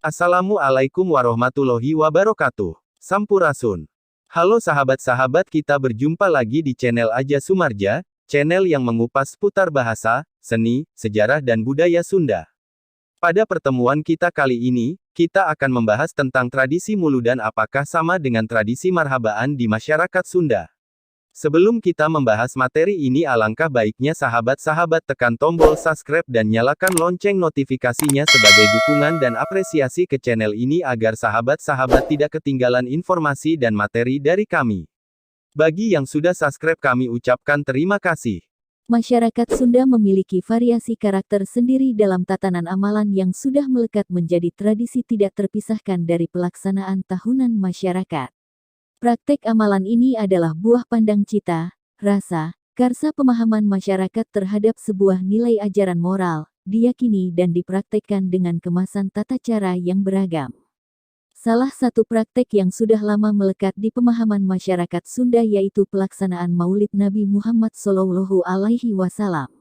Assalamualaikum warahmatullahi wabarakatuh. Sampurasun. Halo sahabat-sahabat, kita berjumpa lagi di channel Aja Sumarja, channel yang mengupas seputar bahasa, seni, sejarah dan budaya Sunda. Pada pertemuan kita kali ini, kita akan membahas tentang tradisi muludan, apakah sama dengan tradisi marhabaan di masyarakat Sunda. Sebelum kita membahas materi ini, alangkah baiknya sahabat-sahabat tekan tombol subscribe dan nyalakan lonceng notifikasinya sebagai dukungan dan apresiasi ke channel ini agar sahabat-sahabat tidak ketinggalan informasi dan materi dari kami. Bagi yang sudah subscribe, kami ucapkan terima kasih. Masyarakat Sunda memiliki variasi karakter sendiri dalam tatanan amalan yang sudah melekat menjadi tradisi tidak terpisahkan dari pelaksanaan tahunan masyarakat. Praktek amalan ini adalah buah pandang cita, rasa, karsa pemahaman masyarakat terhadap sebuah nilai ajaran moral, diyakini dan dipraktekkan dengan kemasan tata cara yang beragam. Salah satu praktek yang sudah lama melekat di pemahaman masyarakat Sunda yaitu pelaksanaan Maulid Nabi Muhammad SAW.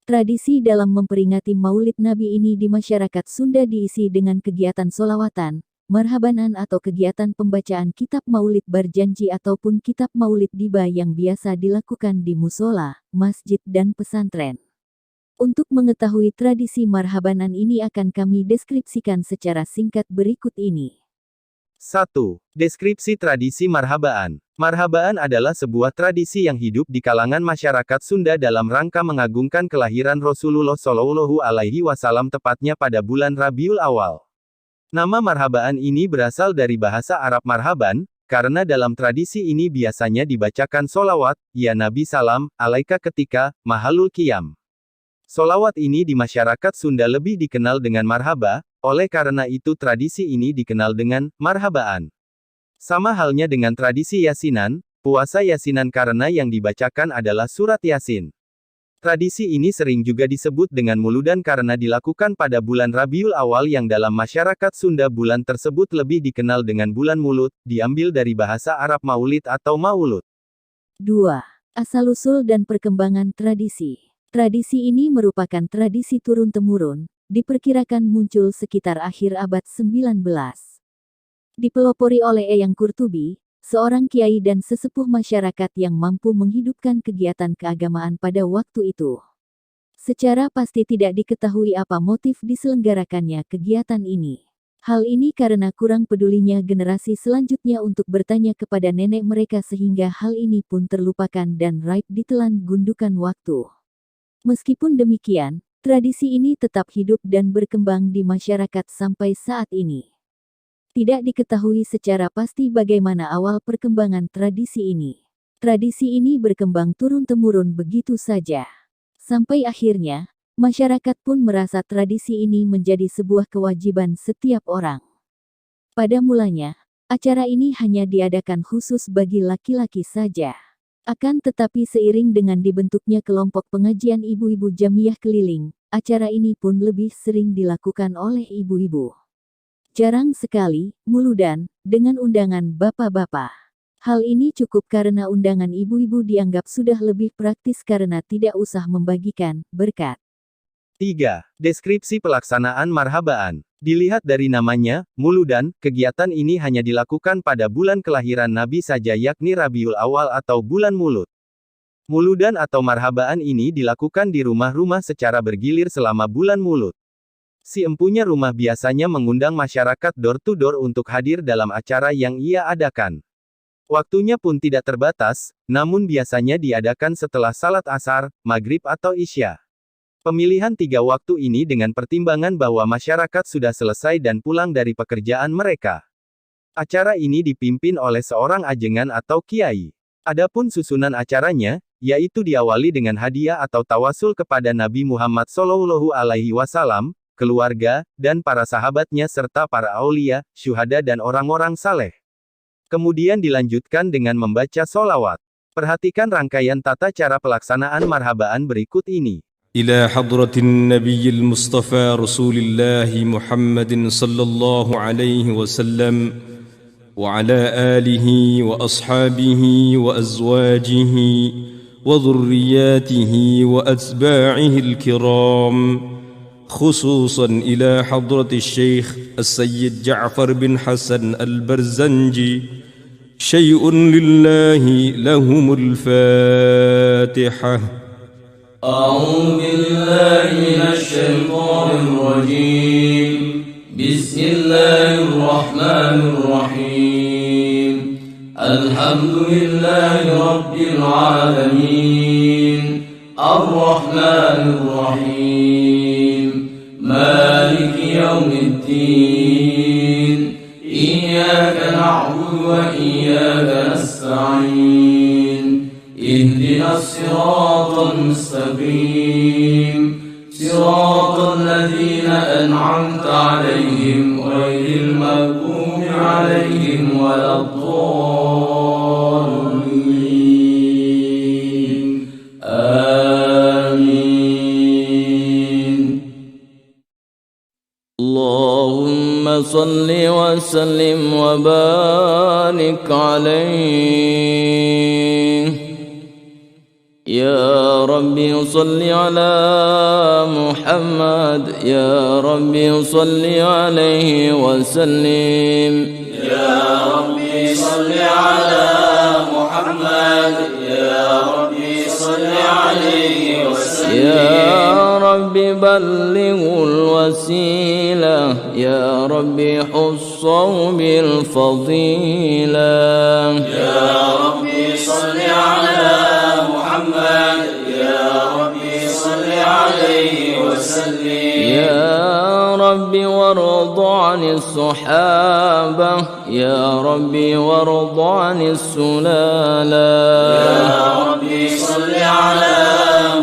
Tradisi dalam memperingati Maulid Nabi ini di masyarakat Sunda diisi dengan kegiatan sholawatan, marhabanan atau kegiatan pembacaan kitab maulid berjanji ataupun kitab maulid diba yang biasa dilakukan di musola, masjid dan pesantren. Untuk mengetahui tradisi marhabanan ini akan kami deskripsikan secara singkat berikut ini. 1. Deskripsi tradisi marhabaan. Marhabaan adalah sebuah tradisi yang hidup di kalangan masyarakat Sunda dalam rangka mengagungkan kelahiran Rasulullah SAW, tepatnya pada bulan Rabiul Awal. Nama marhabaan ini berasal dari bahasa Arab marhaban, karena dalam tradisi ini biasanya dibacakan solawat, ya Nabi salam, alaika ketika, mahalul qiyam. Solawat ini di masyarakat Sunda lebih dikenal dengan marhaba, oleh karena itu tradisi ini dikenal dengan marhabaan. Sama halnya dengan tradisi yasinan, puasa yasinan karena yang dibacakan adalah surat Yasin. Tradisi ini sering juga disebut dengan muludan karena dilakukan pada bulan Rabiul Awal yang dalam masyarakat Sunda bulan tersebut lebih dikenal dengan bulan Mulud, diambil dari bahasa Arab maulid atau maulud. 2. Asal-usul dan perkembangan tradisi. Tradisi ini merupakan tradisi turun-temurun, diperkirakan muncul sekitar akhir abad 19. Dipelopori oleh Eyang Kurtubi, seorang kiai dan sesepuh masyarakat yang mampu menghidupkan kegiatan keagamaan pada waktu itu. Secara pasti tidak diketahui apa motif diselenggarakannya kegiatan ini. Hal ini karena kurang pedulinya generasi selanjutnya untuk bertanya kepada nenek mereka sehingga hal ini pun terlupakan dan raib ditelan gundukan waktu. Meskipun demikian, tradisi ini tetap hidup dan berkembang di masyarakat sampai saat ini. Tidak diketahui secara pasti bagaimana awal perkembangan tradisi ini. Tradisi ini berkembang turun-temurun begitu saja. Sampai akhirnya, masyarakat pun merasa tradisi ini menjadi sebuah kewajiban setiap orang. Pada mulanya, acara ini hanya diadakan khusus bagi laki-laki saja. Akan tetapi seiring dengan dibentuknya kelompok pengajian ibu-ibu jamiah keliling, acara ini pun lebih sering dilakukan oleh ibu-ibu. Jarang sekali, muludan, dengan undangan bapak-bapak. Hal ini cukup karena undangan ibu-ibu dianggap sudah lebih praktis karena tidak usah membagikan berkat. 3. Deskripsi pelaksanaan marhabaan. Dilihat dari namanya, muludan, kegiatan ini hanya dilakukan pada bulan kelahiran Nabi saja yakni Rabiul Awal atau bulan Mulud. Muludan atau marhabaan ini dilakukan di rumah-rumah secara bergilir selama bulan Mulud. Si empunya rumah biasanya mengundang masyarakat door to door untuk hadir dalam acara yang ia adakan. Waktunya pun tidak terbatas, namun biasanya diadakan setelah salat asar, maghrib atau isya. Pemilihan 3 waktu ini dengan pertimbangan bahwa masyarakat sudah selesai dan pulang dari pekerjaan mereka. Acara ini dipimpin oleh seorang ajengan atau kiai. Adapun susunan acaranya, yaitu diawali dengan hadiah atau tawasul kepada Nabi Muhammad SAW, keluarga, dan para sahabatnya serta para aulia, syuhada dan orang-orang saleh. Kemudian dilanjutkan dengan membaca sholawat. Perhatikan rangkaian tata cara pelaksanaan marhabaan berikut ini. إلى حضرة النبي المصطفى رسول الله محمد صلى الله عليه وسلم وعلى آله وأصحابه وأزواجه وذرياته وأتباعه الكرام خصوصا إلى حضرة الشيخ السيد جعفر بن حسن البرزنجي شيء لله لهم الفاتحة. أعوذ بالله من الشيطان الرجيم. بسم الله الرحمن الرحيم. الحمد لله رب العالمين الرحمن الرحيم مالك يوم الدين. إياك نعبد وإياك نستعين. اهدنا الصراط المستقيم صراط الذين أنعمت عليهم غير المغضوب عليهم ولا الضالين. آمين. اللهم صل وسلم وبارك عليه. يا ربي صل على محمد. يا ربي صل عليه وسلم. يا ربي صل على محمد. يا ربي صل عليه وسلم. يا ربي بلغ الوسيلة. يا ربي حصه بالفضيلة. يا ربي صل على محمد. يا ربي صل عليه وسلم. يا ربي وارض عن الصحابة. يا ربي وارض عن السلالة. يا ربي صل على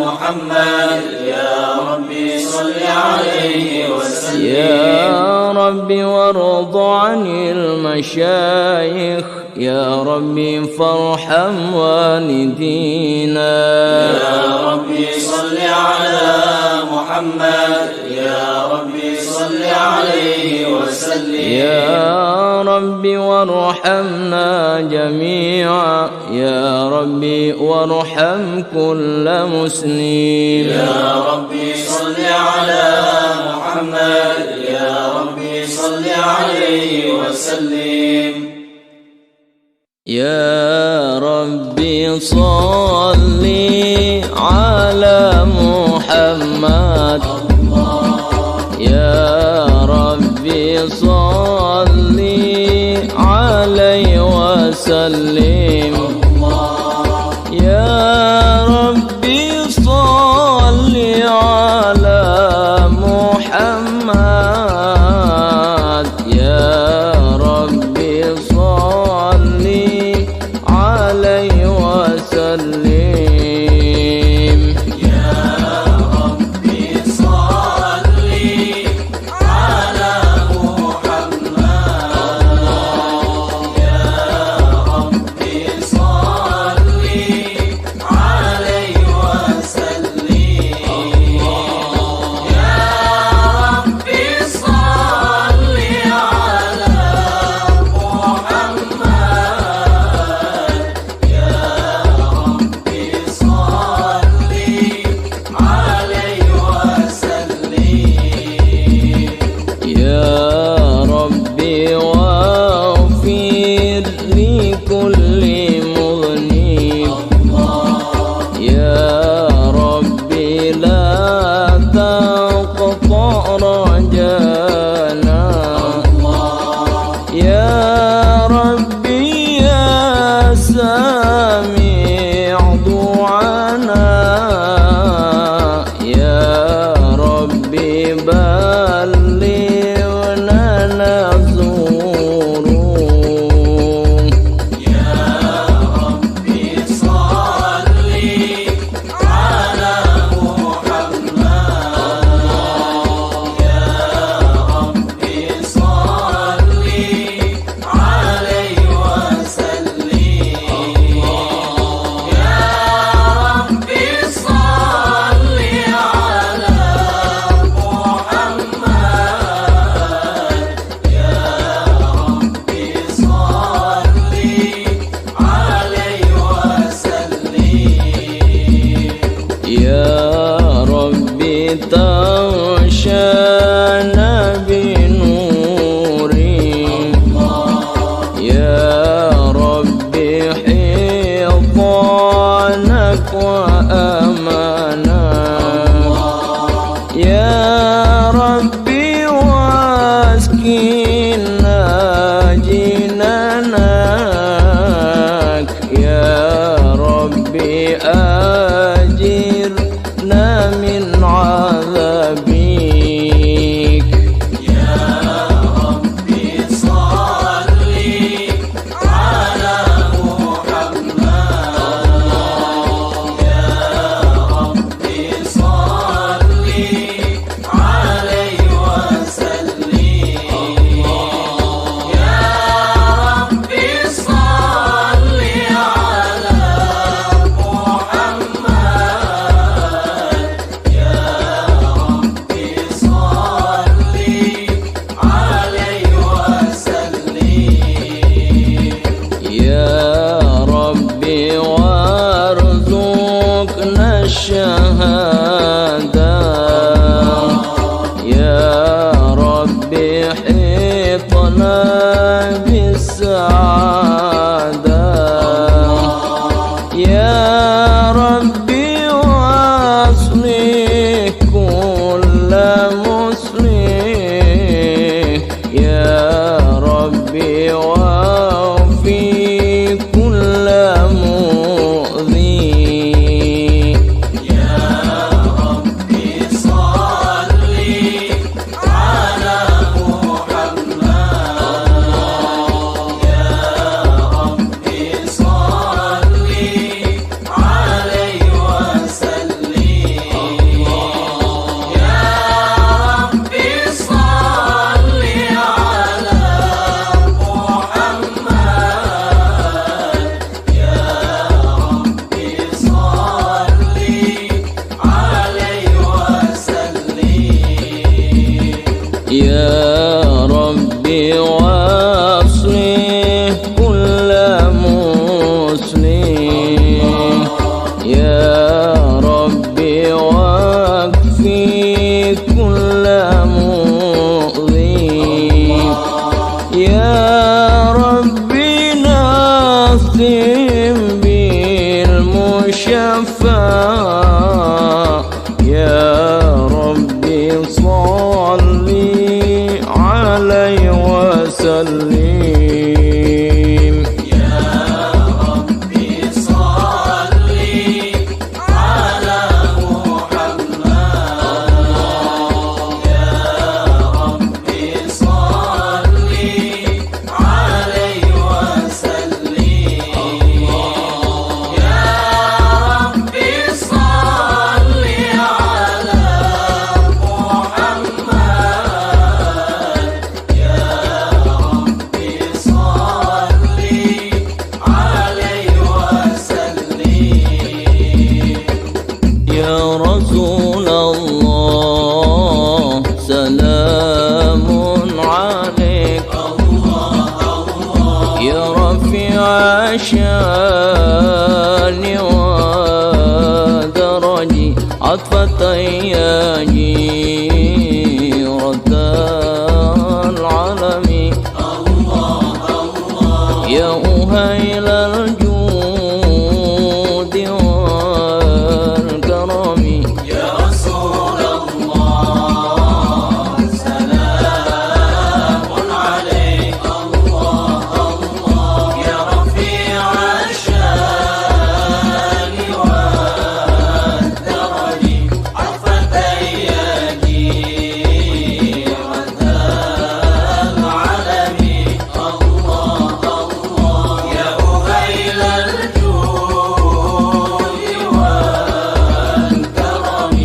محمد. يا ربي صل عليه وسلم. يا ربي وارض عن المشايخ. يا ربي فارحم والدينا. يا ربي صل على محمد. يا ربي صل عليه وسلم. يا ربي وارحمنا جميعا. يا ربي وارحم كل مسلم. يا ربي صل على محمد. يا ربي صل عليه وسلم. يا ربي صل على محمد. يا ربي صل عليه وسلم. يا ربي صل على محمد. يا ربي صل عليه وسلم. هدى يا ربي حيطنا بالسعادة يا ربي واصلح كل مسلم يا ربي وفي كل مؤذي يا ربي صل على محمد يا ربي صل عليه وسلم يا ربي صل على محمد يا ربي صل عليه وسلم يا ربي واصلح كل مسلم يا ربي واكفي كل مؤذي يا ربي نختم بالمشفى يا ربي صل عليه وسلم يا ربي صل على محمد يا ربي صل عليه وسلم يا ربي صل على محمد يا ربي صل عليه وسلم يا رسول الله سلام عليك يا رفيع الشان ودرجي عطفة يا جيرة العالم يا أهيل الجود والكرم يا رسول الله سلام عليك يا رفيع الشان والدرج عطفة يا جيرة العالم يا أهيل الجود والكرم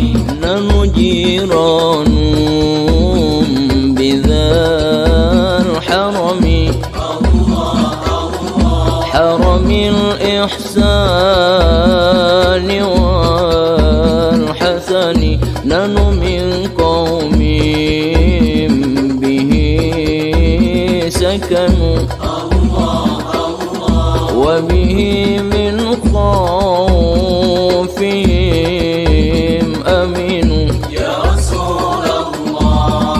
نحن جيران بذا الحرم حرم الإحسان والحسن نحن من قوم به سكنوا وبه من خوفهم أمنوا يا رسول الله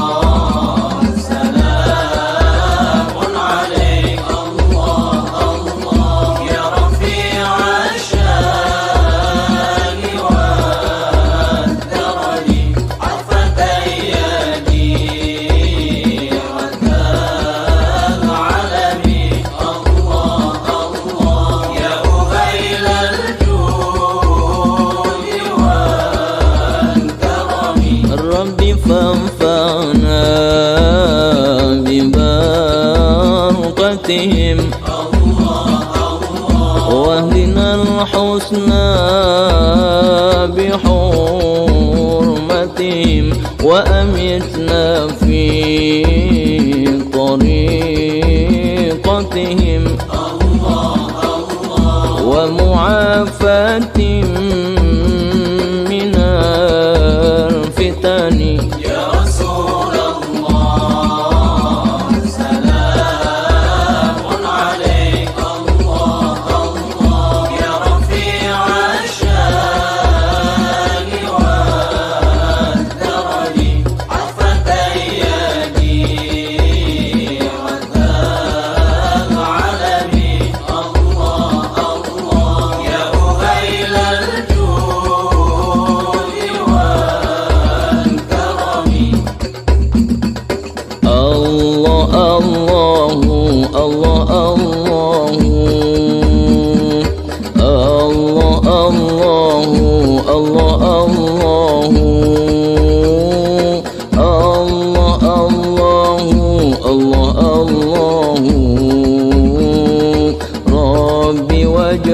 سلام عليك يا رفيع الشان والدرج عطفة يا جيرة العالم يا أهيل الجود والكرم الرب فانفعنا ببركتهم واهدنا الحسنى بحرمتهم وأمتنا في طريقتهم ومعافاة من الفتن يا رسول الله سلام عليك يا رفيع الشان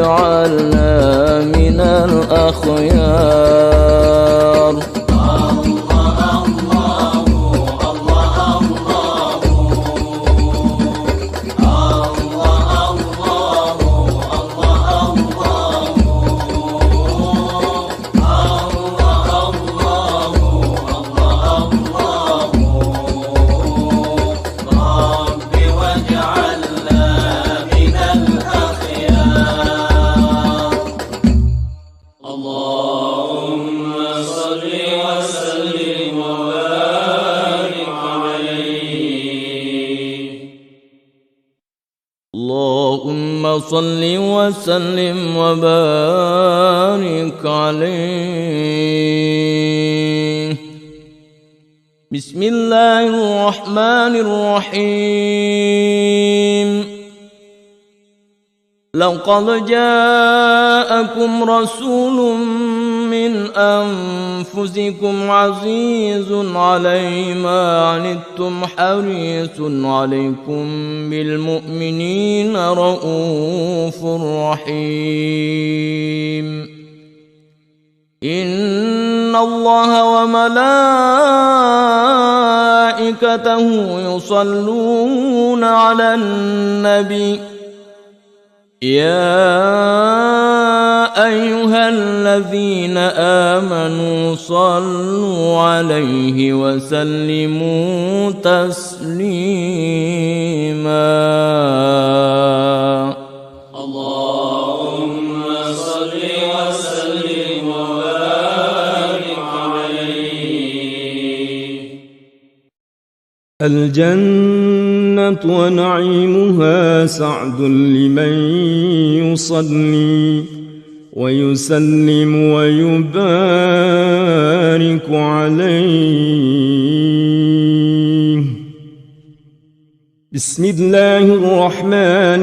واجعلنا من الأخيار. اللهم صل وسلم وبارك عليه. بسم الله الرحمن الرحيم. لقد جاءكم رسول من أنفسكم عزيز عليه ما عنتم حريص عليكم بالمؤمنين رؤوف رحيم. إن الله وملائكته يصلون على النبي يا أيها الذين آمنوا صلوا عليه وسلموا تسليما. اللهم صل وسلم وبارك عليه. الجنة ونعيمها سعد لمن يصلي ويسلم ويبارك عليه. بسم الله الرحمن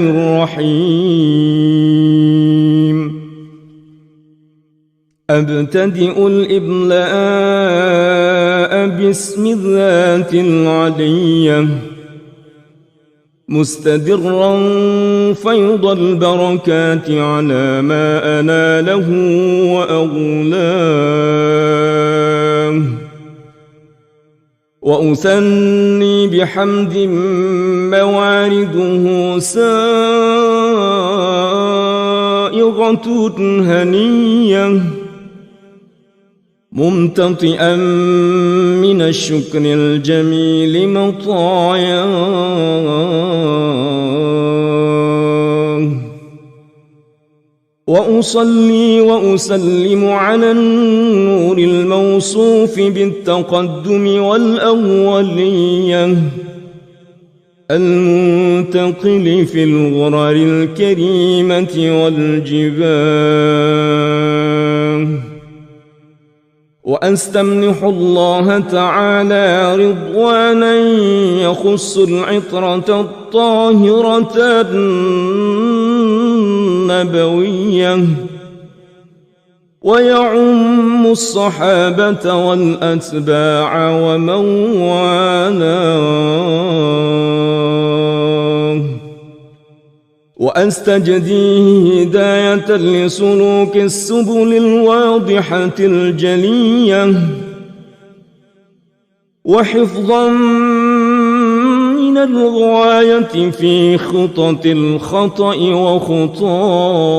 الرحيم. أبتدئ الإبلاء باسم الذات العلية مستدرا فيض البركات على ما أناله وأغلاه. وأثني بحمد موارده سائغة هنية ممتطئا من الشكر الجميل مطاياه. وأصلي وأسلم على النور الموصوف بالتقدم والأولية المنتقل في الغرر الكريمة والجباه. وأستمنح الله تعالى رضوانا يخص العطرة الطاهرة النبوية ويعم الصحابة والأتباع ومن والاه. وأستجديه هداية لسلوك السبل الواضحة الجلية وحفظا من الغواية في خطط الخطأ وخطاه.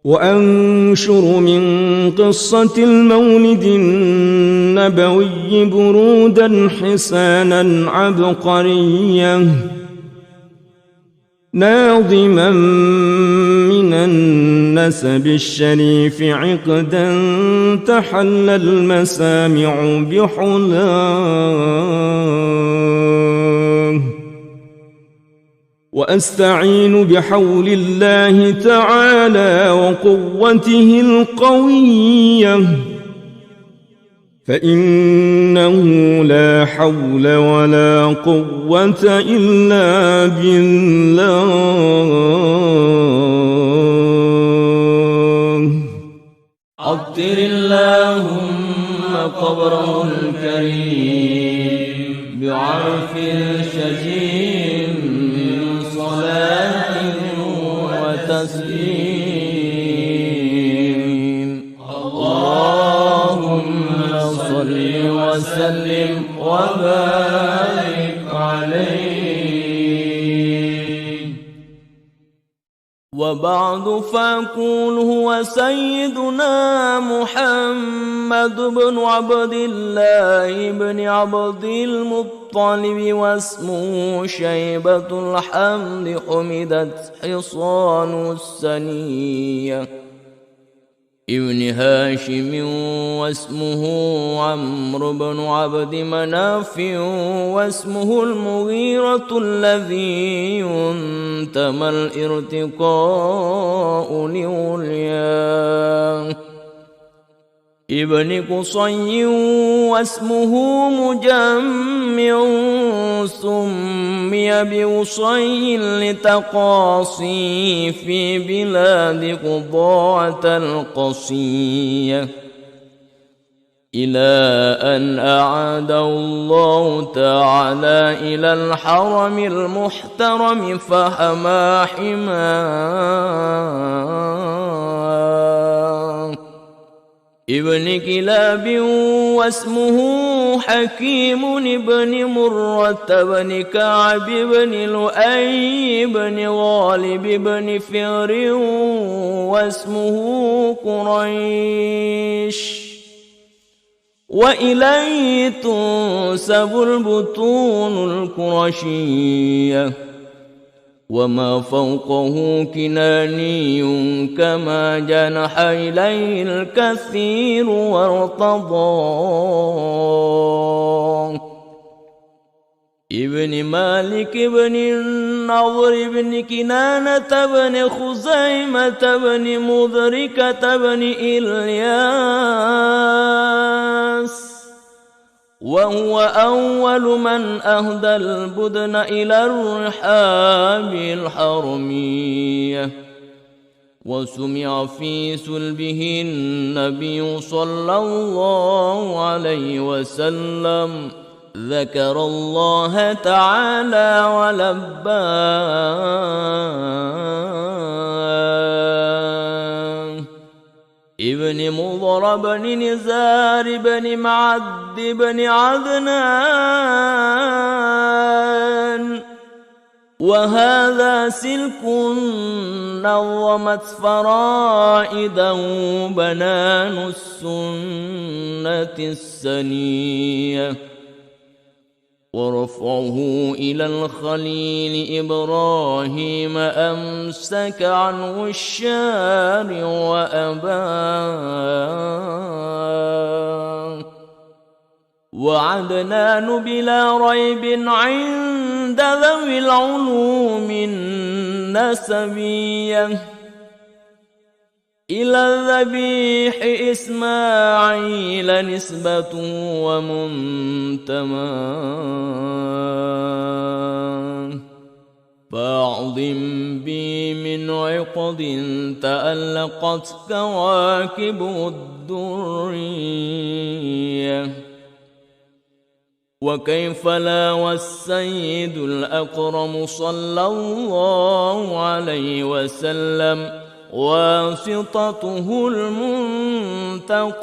وأنشر من قصة المولد النبوي برودا حسانا عبقريا ناظما من النسب الشريف عقدا تحل المسامع بحلاه. وأستعين بحول الله تعالى وقوته القوية فإنه لا حول ولا قوة إلا بالله. عطر اللهم قبره الكريم بعرف شجين من صلاة الدين اللهم صل وسلم وبارك عليه. وبعد فأقول هو سيدنا محمد بن عبد الله بن عبد المطلب واسمه شيبة الحمد حمدت حصان السنية ابن هاشم واسمه عمرو بن عبد مناف واسمه المغيرة الذي ينتمى الارتقاء لعلياه ابن قصي واسمه مجمع سمي بقصي لتقاصي في بلاد قضاعة القصية إلى أن أعاده الله تعالى إلى الحرم المحترم فحما حماه ابن كلاب واسمه حكيم بن مرة بن كعب بن لؤي بن غالب بن فهر واسمه قريش وإليه تنسب البطون القرشية وما فوقه كناني كما جنح إليه الكثير وارتضاه ابن مالك بن النضر بن كنانة بن خزيمة بن مدركة بن إلياس وهو أول من أهدى البدن إلى الرحاب الحرمية وسمع في سلبه النبي صلى الله عليه وسلم ذكر الله تعالى ولباه ابن مضر بن نزار بن معد بن عدنان وهذا سلك نظمت فرائده بنان السنة السنية ورفعه إلى الخليل إبراهيم أمسك عنه الشارع وأباه وعدنان بلا ريب عند ذوي العلوم النسبية إلى الذبيح إسماعيل نسبة ومنتمى فأعظم بي من عقد تألقت كواكب الدرية وكيف لا والسيد الأكرم صلى الله عليه وسلم واسطته المنتقى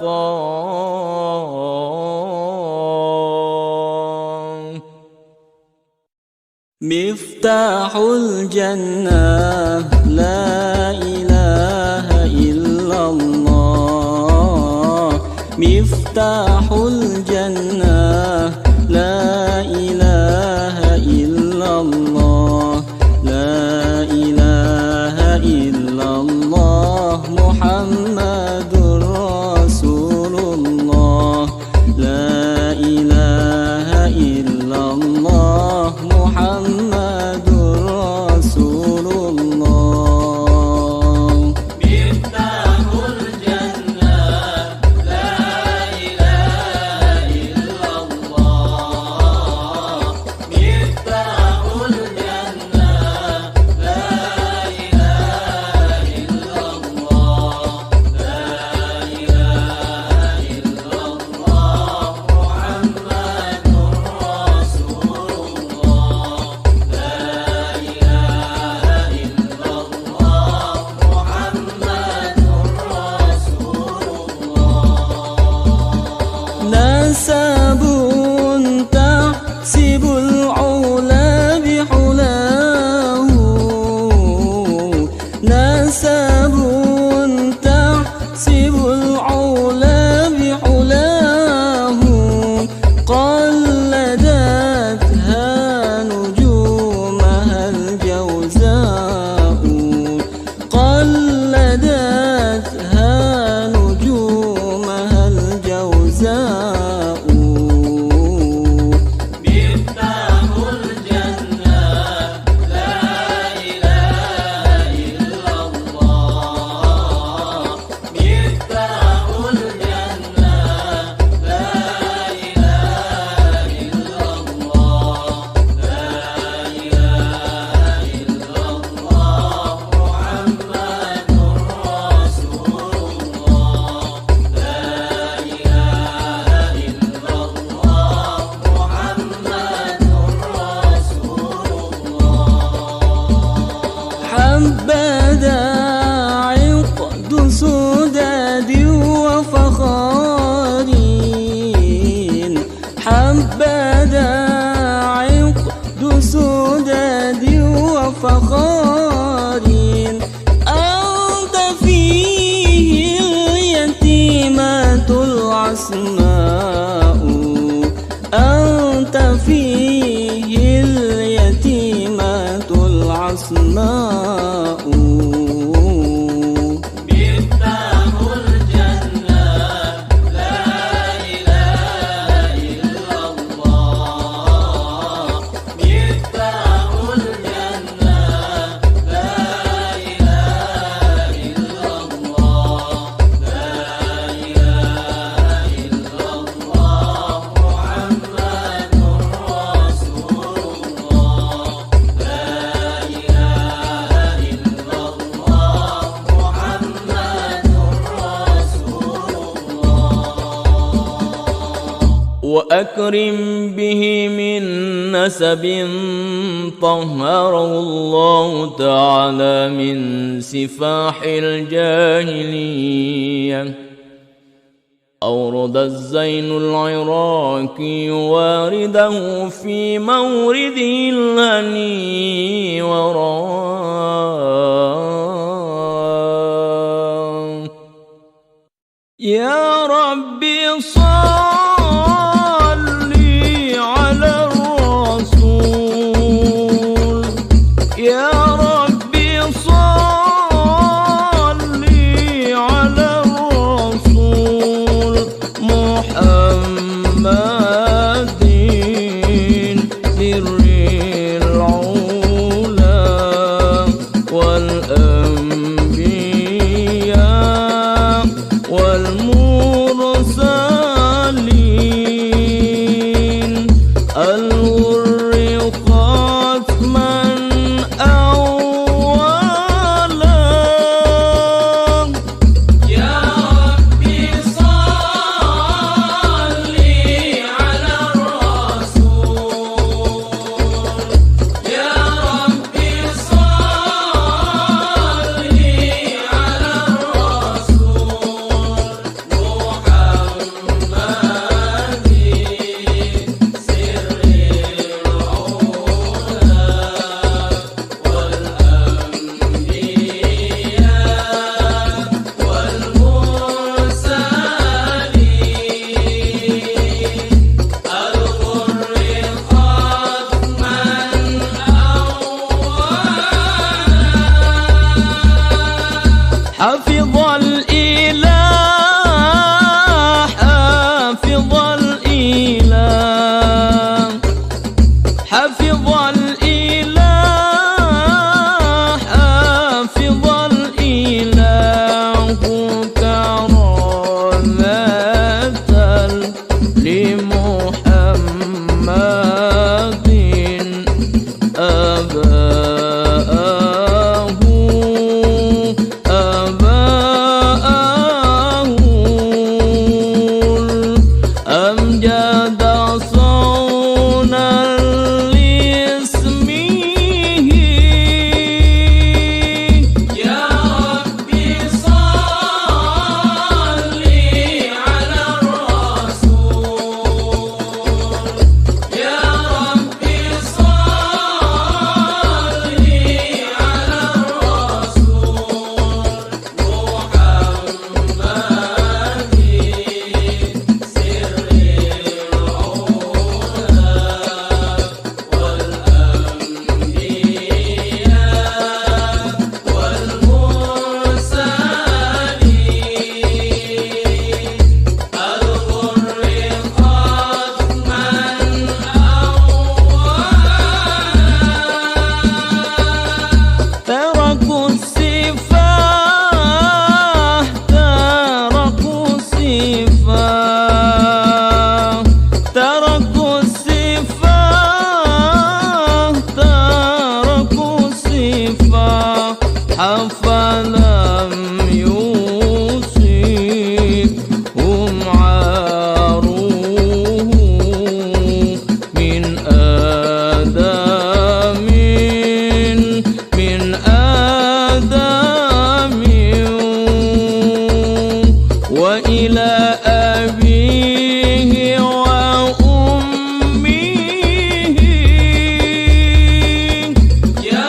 مفتاح الجنة لا إله إلا الله مفتاح الجنة لا إله إلا الله لا إله إلا الله محمد رسول الله لا إله إلا الله محمد رسول الله مفتاح الجنة لا إله فخار أنت فيه اليتيمة العصماء أنت فيه اليتيمة العصماء مفتاح الجنة لا إله إلا الله مفتاح الجنة لا إله إلا الله لا إله إلا الله محمد رسول الله لا إله إلا الله محمد رسول الله وأكرم به من نسب طهره الله تعالى من سفاح الجاهلية أورد الزين العراقي وارده في مورده الهني وراه يا ربي صل على الرسول يا ربي صل على الرسول محمد سر العلا والأنبياء والمرسلين الغر ختما أولا يا ربي صل على الرسول يا ربي صل على الرسول محمد سر حفظ الإله حفظ الإله حفظ الإله حفظ الإله كرامة لمحمد أباه أمجد صونا لاسمه يا ربي صل على الرسول يا ربي صل على الرسول محمد سر تركوا السفاه تركوا السفاه تركوا السفاه تركوا السفاه حفلم يوصيهم عاروه من آدم من آدم وإلى أبيه وأمه يا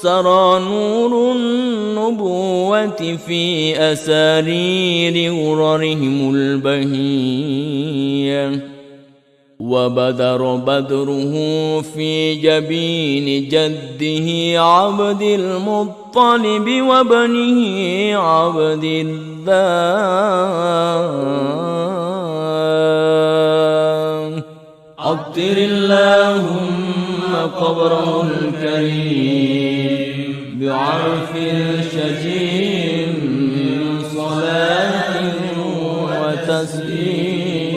سرى نور النبوة في أسارير غررهم البهية، وبدر بدره في جبين جده عبد المطلب وابنه عبد الله. عطر اللهم قبره الكريم بعرف شجين من صلاة وتسليم.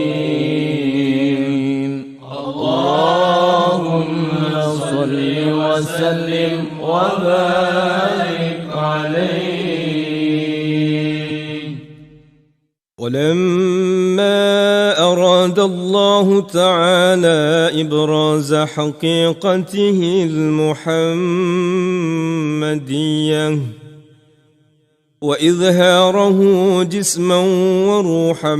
اللهم صل وسلم وبارك عليه. ولما أراد الله تعالى إبراز حقيقته المحمدية وإظهاره جسما وروحا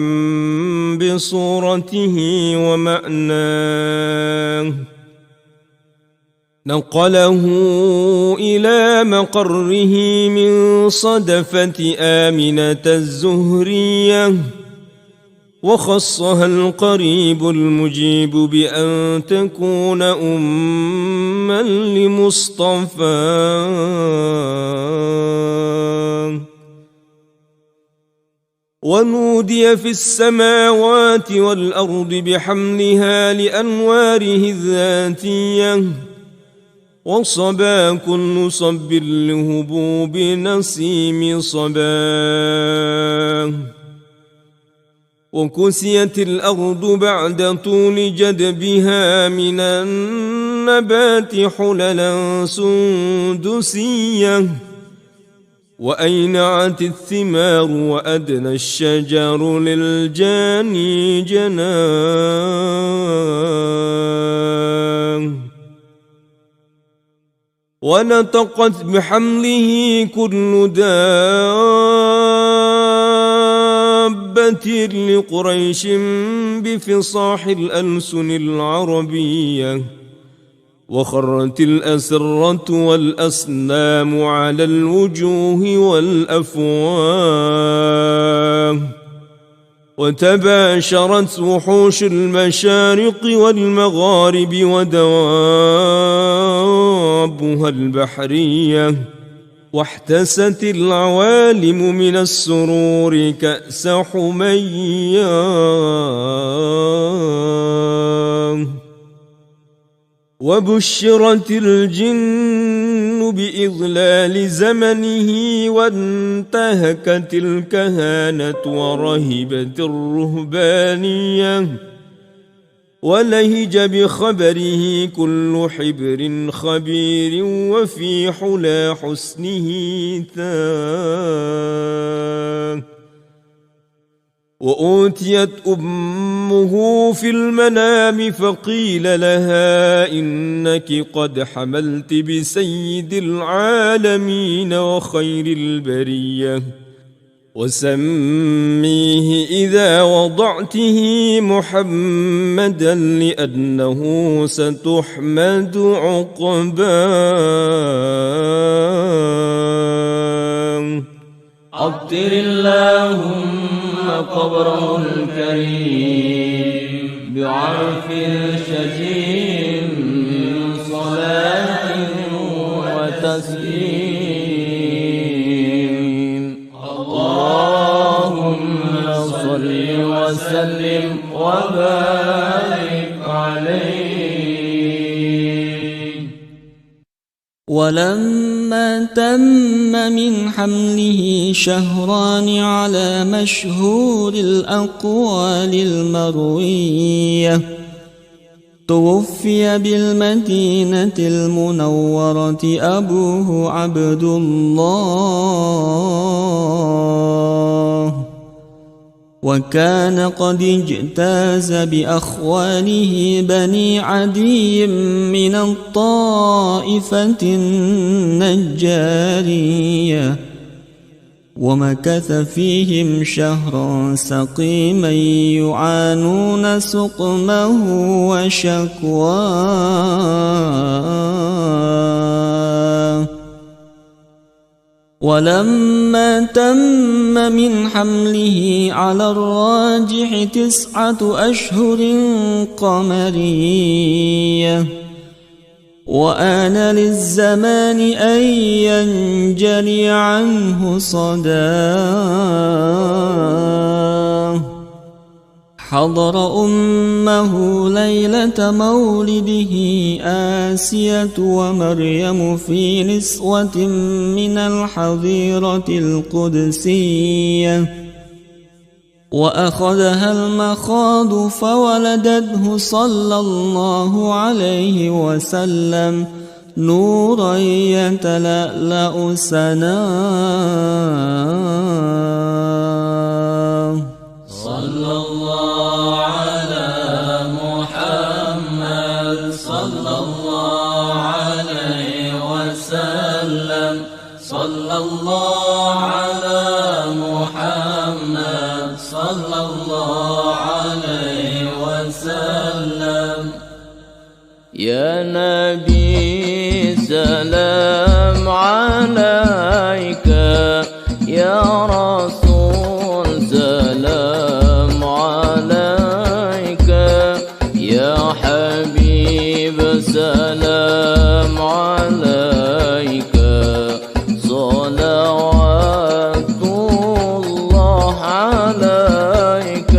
بصورته ومعناه، نقله إلى مقره من صدفة آمنة الزهرية، وخصها القريب المجيب بأن تكون أما لمصطفى. ونودي في السماوات والأرض بحملها لأنواره الذاتية، وصبا كل صب لهبوب نسيم صباه. وكسيت الأرض بعد طول جدبها من النبات حللا سندسية، وأينعت الثمار وأدنى الشجر للجاني جناه. ونطقت بحمله كل دابة لقريش بفصاح الألسن العربية، وخرت الأسرة والأصنام على الوجوه والأفواه، وتباشرت وحوش المشارق والمغارب ودوابها البحرية، واحتست العوالم من السرور كأس حمياه. وبشرت الجن بإضلال زمنه، وانتهكت الكهانة ورهبت الرهبانية، ولهج بخبره كل حبر خبير، وفي حلا حسنه تاه. وأوتيت أمه في المنام فقيل لها إنك قد حملت بسيد العالمين وخير البرية، وسميه إذا وضعته محمدا لأنه ستحمد عقباه. عطر اللهم قبره الكريم بعرف شجين من صلاة وتسليم. اللهم صل وسلم وبارك عليه. ولما تم من حمله شهران على مشهور الأقوال المروية، توفي بالمدينة المنورة أبوه عبد الله، وكان قد اجتاز بأخوانه بني عدي من الطائفة النجارية، ومكث فيهم شهرا سقيما يعانون سقمه وشكواه. ولما تم من حمله على الراجح 9 أشهر قمرية، وآن للزمان أن ينجلي عنه صداه. حضر أمه ليلة مولده آسية ومريم في نسوة من الحظيرة القدسية، وأخذها المخاض فولدته صلى الله عليه وسلم نورا يتلألأ سناه. صلى الله على محمد صلى الله عليه وسلم. صلى الله على محمد صلى الله عليه وسلم. يا نبي سلام عليك، يا رسول سلام عليك، يا حبيب سلام عليك، صلوات الله عليك.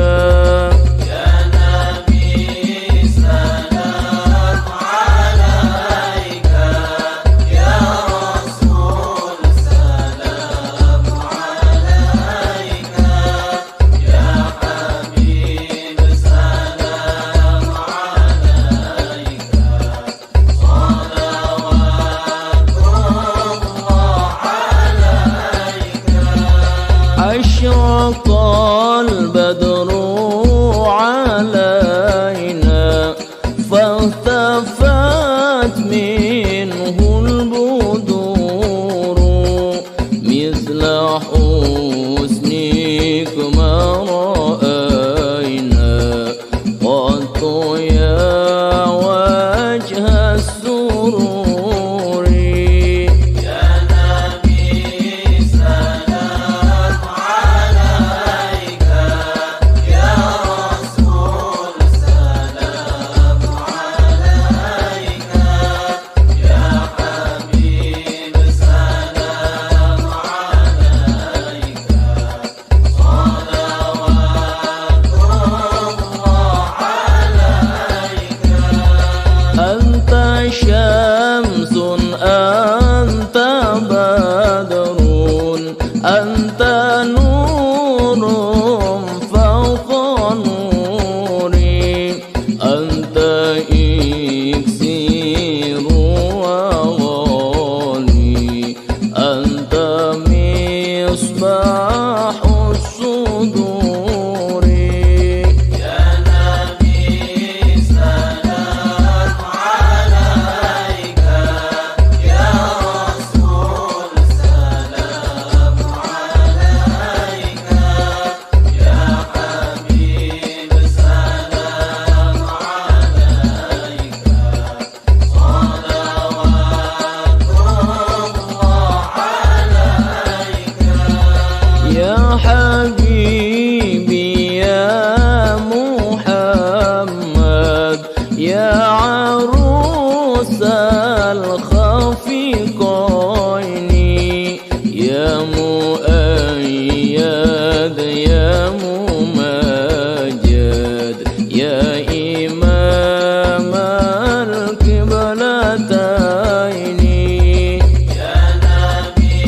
يا نبي سلام عليك، يا رسول سلام عليك، يا حبيب سلام عليك، صلوات الله عليك. أشرق البدر علينا فالتفت منه البدور، مثل حسنك ما رأينا قط يا وجه السرور. يا نبي سلام عليك، يا رسول سلام عليك، يا حبيب سلام عليك، صلوات الله عليك. أنت شمس أنت بدر أنت نور فوق نوري، أنت إكسير وغالي، أنت مصباح الصدور. يا نبي سلام عليك، يا رسول سلام عليك، يا حبيب سلام عليك، صلوات الله عليك. يا حبيبي يا محمد، يا عروس الخفيقين، يا مؤيد يا ممجد، يا إمام القبلتين. يا نبي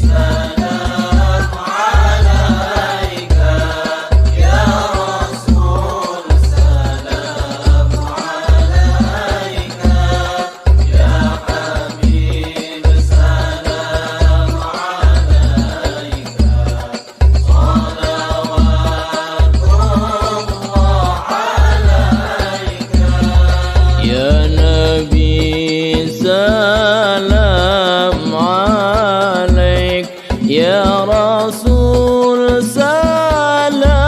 سلام عليك، يا رسول سلام عليك، يا حبيب سلام عليك، صلوات الله عليك. يا نبي سلام عليك، يا رسول سلام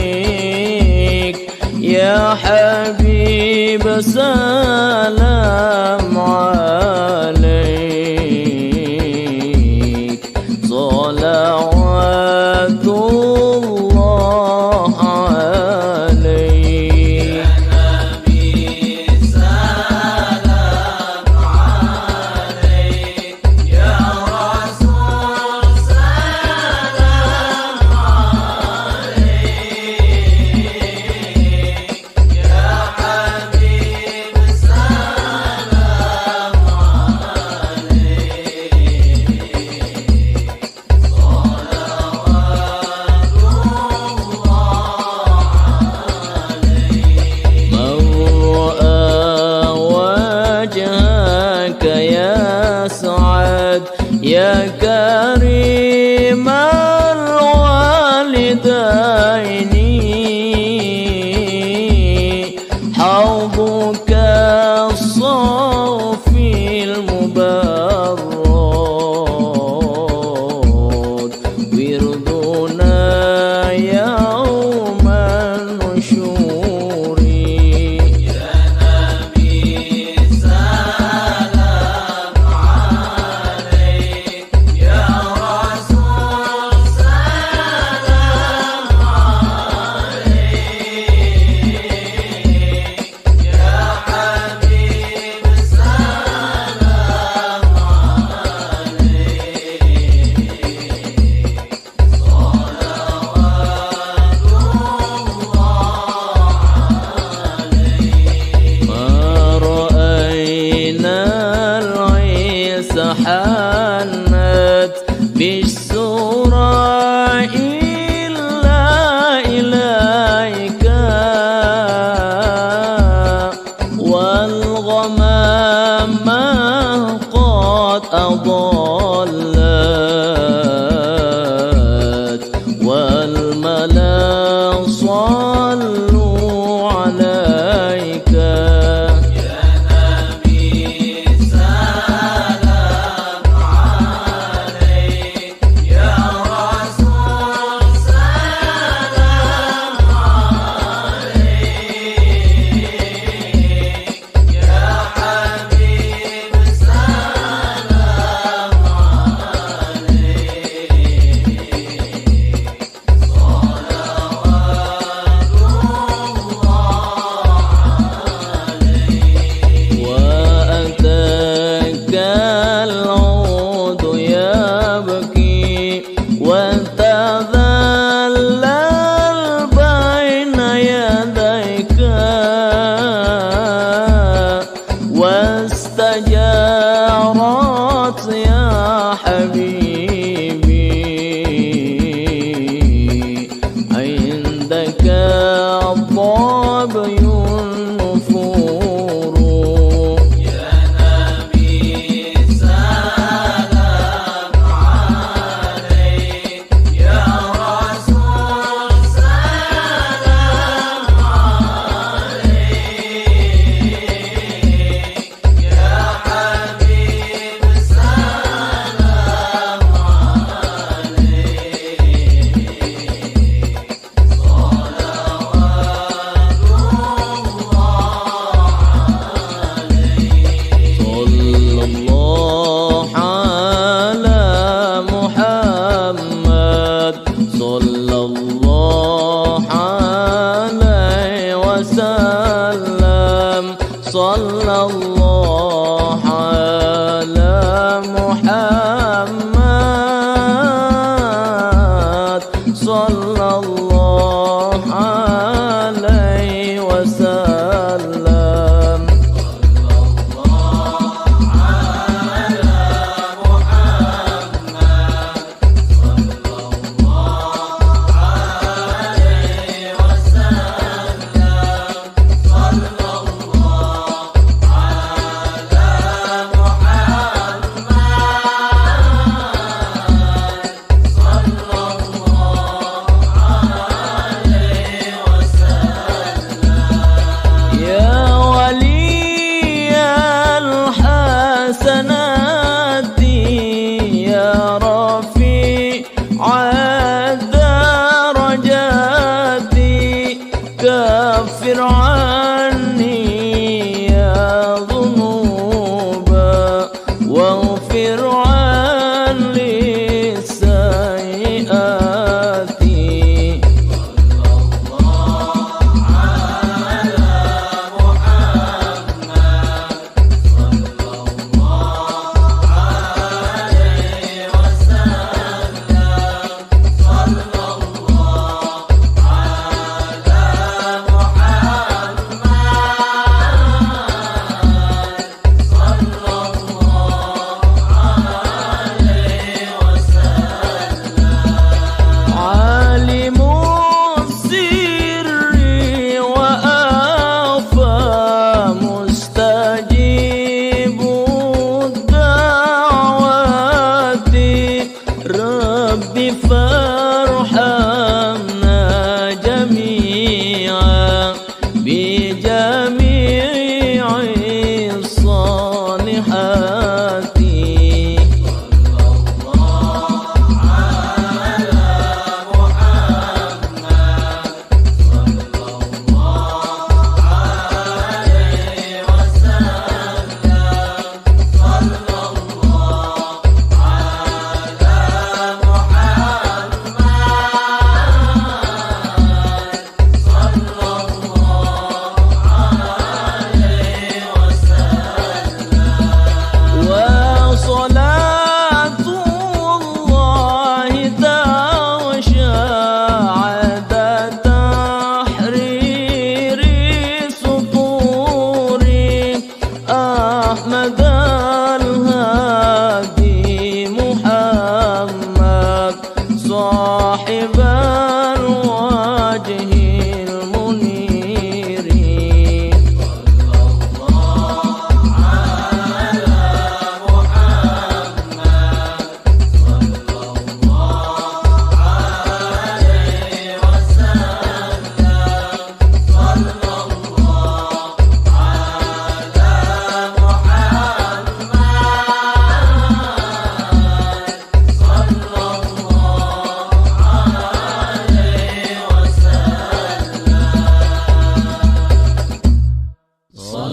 عليك، يا حبيب سلام عليك. حوضك الصافي المبرد وردنا يوم النشور يا نبي سلام عليك يا رسول سلام عليك يا حبيب سلام ما رأينا العيس حنت بالسرى إلا إليك والغمام قد أضلت والملا صلوا عليك يا نبي سلام عليك يا رسول سلام عليك يا حبيب سلام وأتاك العود يبكي وتذلل بين يديك واستجارت يا حبيبي عندك الظبي النفور يا نبي سلام عليك يا رسول سلام عليك يا حبيب سلام صلى الله على محمد صلى الله عليه وسلم صلى الله على محمد صلى الله عليه وسلم على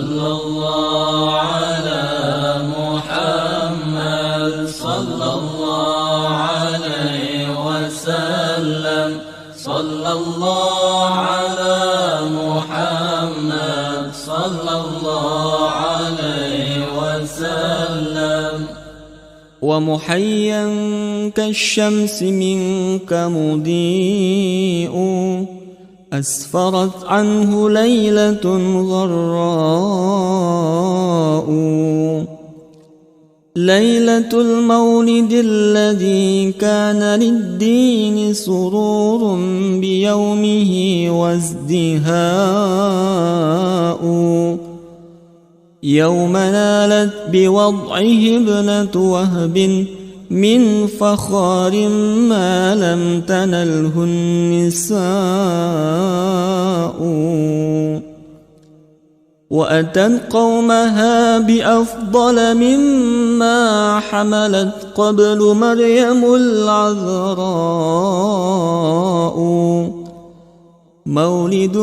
صلى الله على محمد صلى الله عليه وسلم صلى الله على محمد صلى الله عليه وسلم ومحيا كالشمس منك مضيء أسفرت عنه ليلة غراء ليلة المولد الذي كان للدين سرور بيومه وازدهاء يوم نالت بوضعه ابنة وهب من فخار ما لم تنله النساء وأتت قومها بأفضل مما حملت قبل مريم العذراء مولد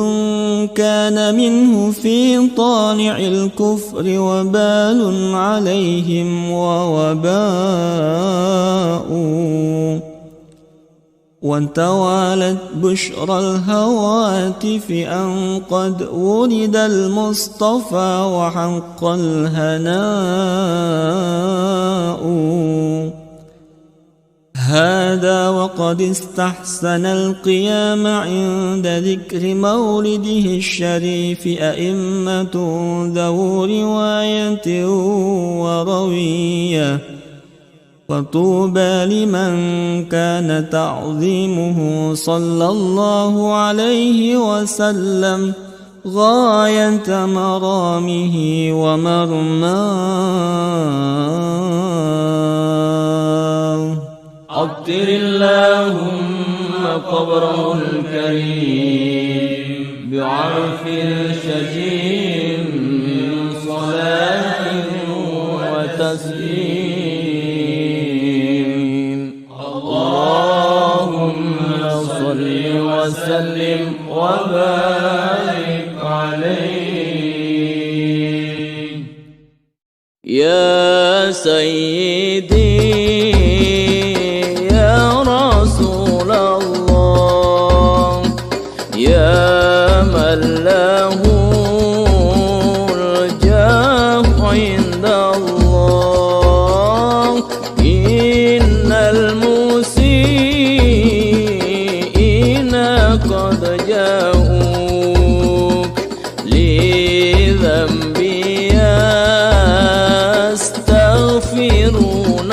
كان منه في طالع الكفر وبال عليهم ووباء وتوالت بشرى الهواتف أن قد ولد المصطفى وحق الهناء هذا وقد استحسن القيام عند ذكر مولده الشريف أئمة ذو رواية وروية فطوبى لمن كان تعظيمه صلى الله عليه وسلم غاية مرامه ومرماه عطر اللهم قبره الكريم بعرف شجين من صلاة وتسليم اللهم صل وسلم وبارك عليه يا سيدي يا من له الجاه عند الله إن المسيئين قد جاءوك لذنبي يستغفرون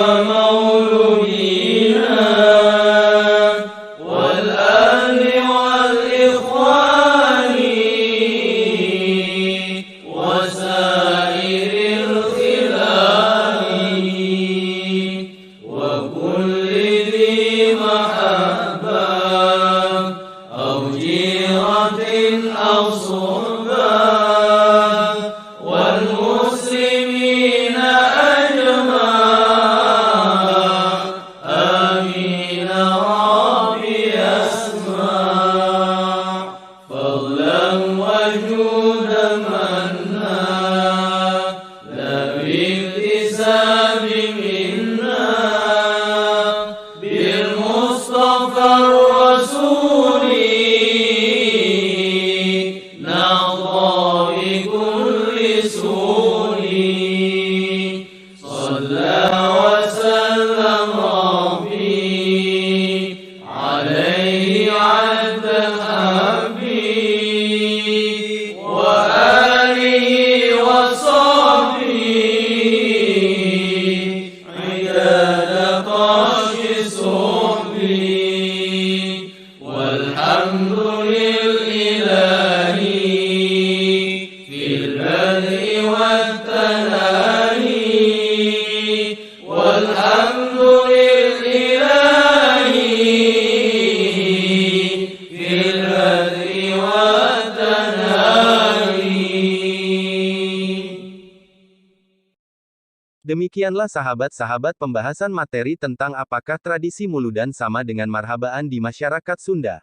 ومولودينا والأهل والإخوان وسائر الخلان وكل ذي محبة أو جيرة أو صحبة والمسلمين أجمع آمين ربي أسمع فضلا وجودا منا لا باكتساب منا بالمصطفى الرسول نرضى بكل سول صلى وسلم ربي عليه عد حبي وآله وصحبه عداد قش صحبي والحمد لله في البدء والتناهي والحمد لله في البدء والتناهي. Demikianlah sahabat-sahabat pembahasan materi tentang apakah tradisi muludan sama dengan marhabaan di masyarakat Sunda.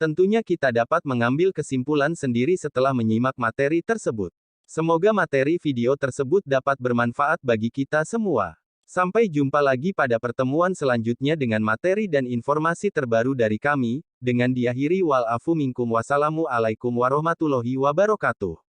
Tentunya kita dapat mengambil kesimpulan sendiri setelah menyimak materi tersebut. Semoga materi video tersebut dapat bermanfaat bagi kita semua. Sampai jumpa lagi pada pertemuan selanjutnya dengan materi dan informasi terbaru dari kami, dengan diakhiri wal afu minkum wassalamu alaikum warahmatullahi wabarakatuh.